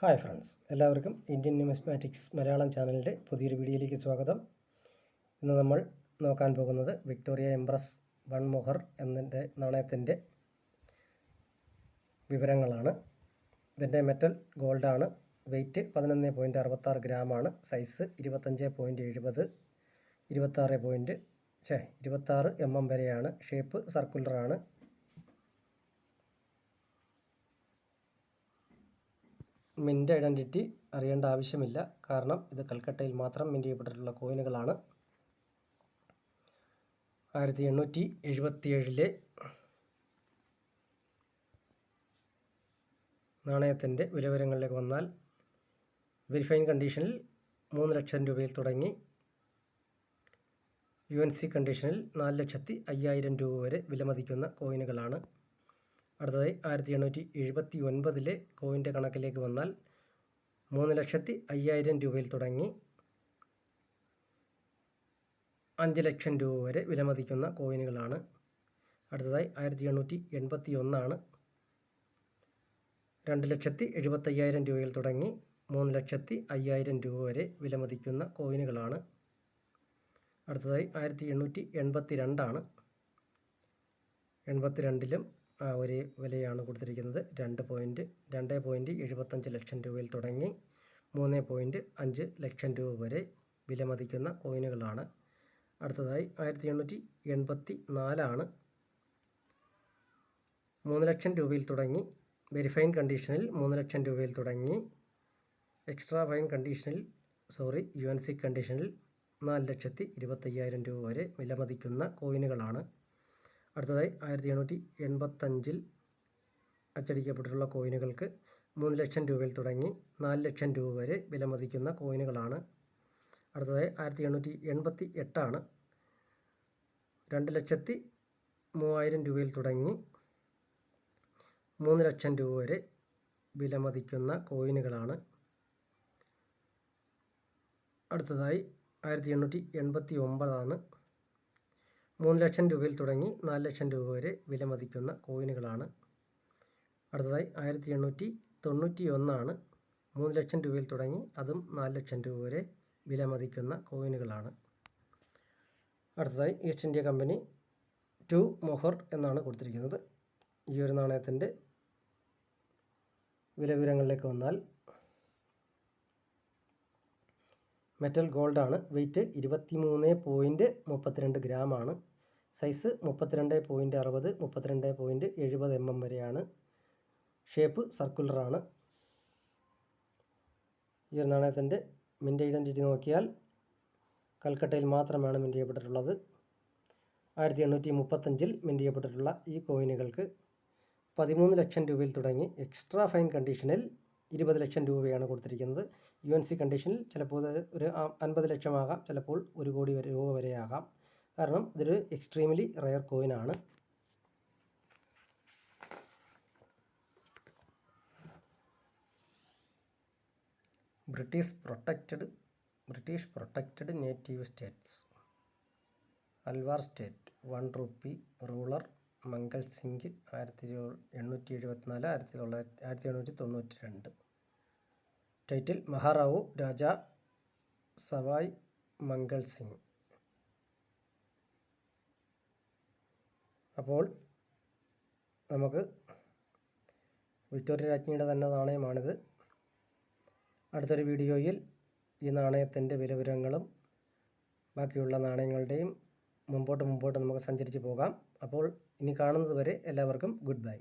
Hi friends, എല്ലാവർക്കും Indian numismatics Malayalam ചാനലിൻ്റെ പുതിയൊരു വീഡിയോയിലേക്ക് സ്വാഗതം. ഇന്ന് നമ്മൾ നോക്കാൻ പോകുന്നത് വിക്ടോറിയ എംപ്രസ് വൺ മൊഹർ എന്നതിൻ്റെ നാണയത്തിൻ്റെ വിവരങ്ങളാണ്. ഇതിൻ്റെ മെറ്റൽ ഗോൾഡാണ്. വെയ്റ്റ് 11.66 ഗ്രാമാണ്. സൈസ് 25.70 26 mm വരെയാണ്. ഷേപ്പ് സർക്കുലറാണ്. മിൻ്റ് ഐഡൻറ്റിറ്റി അറിയേണ്ട ആവശ്യമില്ല, കാരണം ഇത് കൽക്കട്ടയിൽ മാത്രം മിൻ്റ് ചെയ്യപ്പെട്ടിട്ടുള്ള കോയിനുകളാണ്. 1877 നാണയത്തിൻ്റെ വിലവിവരങ്ങളിലേക്ക് വന്നാൽ, വെരിഫൈൻ കണ്ടീഷനിൽ 3 ലക്ഷം രൂപയിൽ തുടങ്ങി UNC കണ്ടീഷനിൽ 4,05,000 രൂപ വരെ വിലമതിക്കുന്ന കോയിനുകളാണ്. അടുത്തതായി 1879 കോയിൻ്റെ കണക്കിലേക്ക് വന്നാൽ 3,05,000 രൂപയിൽ തുടങ്ങി 5 ലക്ഷം രൂപ വരെ വിലമതിക്കുന്ന കോയിനുകളാണ്. അടുത്തതായി 1881 2,75,000 രൂപയിൽ തുടങ്ങി 3,05,000 രൂപ വരെ വിലമതിക്കുന്ന കോയിനുകളാണ്. അടുത്തതായി 1882 82ലും ഒരേ വിലയാണ് കൊടുത്തിരിക്കുന്നത്. 2.75 ലക്ഷം രൂപയിൽ തുടങ്ങി 3.5 ലക്ഷം രൂപ വരെ വിലമതിക്കുന്ന കോയിനുകളാണ്. അടുത്തതായി 1884 3 ലക്ഷം രൂപയിൽ തുടങ്ങി വെരിഫൈൻ കണ്ടീഷനിൽ 3 ലക്ഷം രൂപയിൽ തുടങ്ങി എക്സ്ട്രാ ഫൈൻ കണ്ടീഷനിൽ UNC കണ്ടീഷനിൽ 4,25,000 രൂപ വരെ വിലമതിക്കുന്ന കോയിനുകളാണ്. അടുത്തതായി 1885 അച്ചടിക്കപ്പെട്ടിട്ടുള്ള കോയിനുകൾക്ക് 3 ലക്ഷം രൂപയിൽ തുടങ്ങി 4 ലക്ഷം രൂപ വരെ വിലമതിക്കുന്ന കോയിനുകളാണ്. അടുത്തതായി 1888 2,03,000 രൂപയിൽ തുടങ്ങി 3 ലക്ഷം രൂപ വരെ വിലമതിക്കുന്ന കോയിനുകളാണ്. അടുത്തതായി 1889 3 ലക്ഷം രൂപയിൽ തുടങ്ങി 4 ലക്ഷം രൂപ വരെ വിലമതിക്കുന്ന കോയിനുകളാണ്. അടുത്തതായി 1891 3 ലക്ഷം രൂപയിൽ തുടങ്ങി അതും 4 ലക്ഷം രൂപ വരെ വിലമതിക്കുന്ന കോയിനുകളാണ്. അടുത്തതായി ഈസ്റ്റ് ഇന്ത്യ കമ്പനി 2 മൊഹർ എന്നാണ് കൊടുത്തിരിക്കുന്നത്. ഈ ഒരു നാണയത്തിൻ്റെ വിലവിവരങ്ങളിലേക്ക് വന്നാൽ, മെറ്റൽ ഗോൾഡാണ്. വെയ്റ്റ് 23.32 ഗ്രാമാണ്. സൈസ് 32.60 32.70 mm വരെയാണ്. ഷേപ്പ് സർക്കുലറാണ്. ഈ ഒരു നാണയത്തിൻ്റെ മിൻ്റ് ഐഡൻറ്റിറ്റി നോക്കിയാൽ കൽക്കട്ടയിൽ മാത്രമാണ് മിൻ്റ് ചെയ്യപ്പെട്ടിട്ടുള്ളത്. 1835 മിൻ്റ് ചെയ്യപ്പെട്ടിട്ടുള്ള ഈ കോയിനുകൾക്ക് 13 ലക്ഷം രൂപയിൽ തുടങ്ങി എക്സ്ട്രാ ഫൈൻ കണ്ടീഷനിൽ 20 ലക്ഷം രൂപയാണ് കൊടുത്തിരിക്കുന്നത്. UNC കണ്ടീഷനിൽ ചിലപ്പോൾ ഒരു 50 ലക്ഷമാകാം, ചിലപ്പോൾ 1 കോടി രൂപ വരെ ആകാം. കാരണം ഇതൊരു എക്സ്ട്രീംലി റെയർ കോയിനാണ്. British protected native states. Alwar state 1 rupee. Ruler Mangal Singh 1874 1892. Title Maharao Raja Sawai Mangal Singh. അപ്പോൾ നമുക്ക് വിക്ടോറിയ രാജ്ഞിയുടെ തന്നെ നാണയമാണിത്. അടുത്തൊരു വീഡിയോയിൽ ഈ നാണയത്തിൻ്റെ വിലവിവരങ്ങളും ബാക്കിയുള്ള നാണയങ്ങളുടെയും മുമ്പോട്ട് നമുക്ക് സഞ്ചരിച്ച് പോകാം. അപ്പോൾ ഇനി കാണുന്നത് വരെ എല്ലാവർക്കും ഗുഡ് ബൈ.